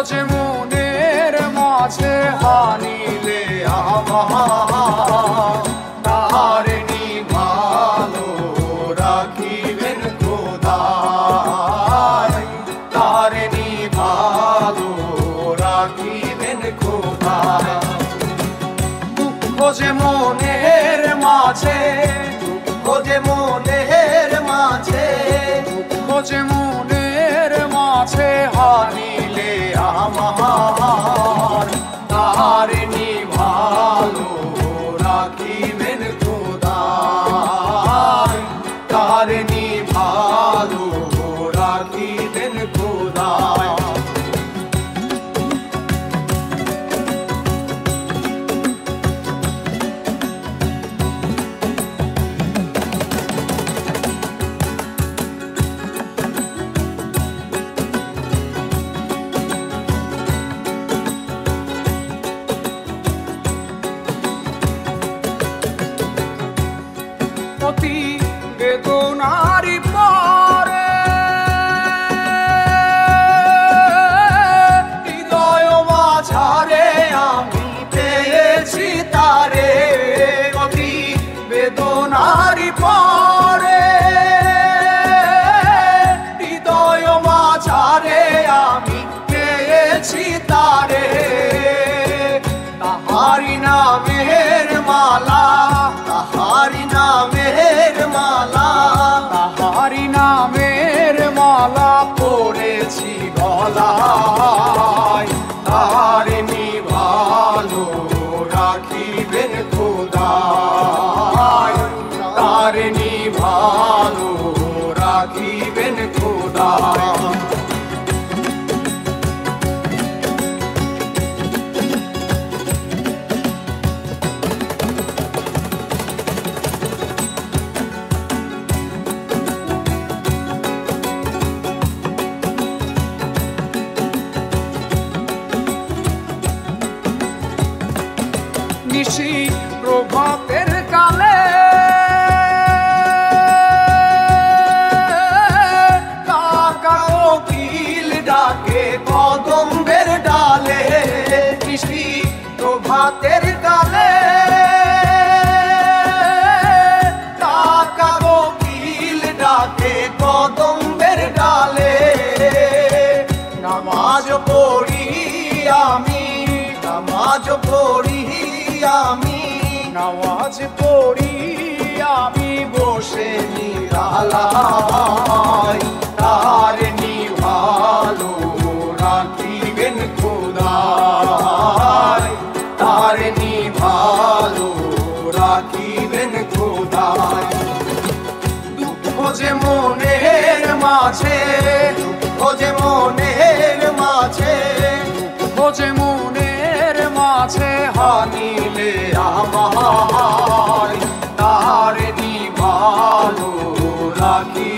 যে মনের মাঝে হানিলে আমার তার নিভালো রাখিবেন খোদা, তার নিভালো রাখিবেন খোদা। দুঃখ যে মনের মাঝে, দুঃখ যে মনের মাঝে, দুঃখ যে মনের মাঝে হানিলে আমার তার নিভালো রাখিবেন খোদা, তার নিভালো রাখিবেন খোদা। অতি বেদনারি পরে হৃদয় মাঝারে আমি পেয়েছি তারে, অতি বেদনারি পরে হৃদয় মাঝারে আমি পেয়েছি তারে। তাহারি নামের মালা, তাহারি নামের মালা, তাহারি নামের মালা পড়েছি গলায়, তার নিভালো রাখিবেন খোদা, তার নিভালো রাখিবেন খোদা। নিশি প্রভাতের কালে কাকা কোকিল ডাকে কদম্বের ডালে, নিশি প্রভাতের কালে কাকা কোকিল ডাকে কদম্বের ডালে। নামাজ পড়ি আমি, নামাজ পড়ি আমি, নামাজ পড়ি আমি বসে নিরালায়, তার নিভালো রাখিবেন খোদা, তার নিভালো রাখিবেন খোদা। দুঃখ যে মনের মাঝে, দুঃখ যে মনের মাঝে, দুঃখ যে মনের মাঝে হানিলে আমার তার নিভালো রাখি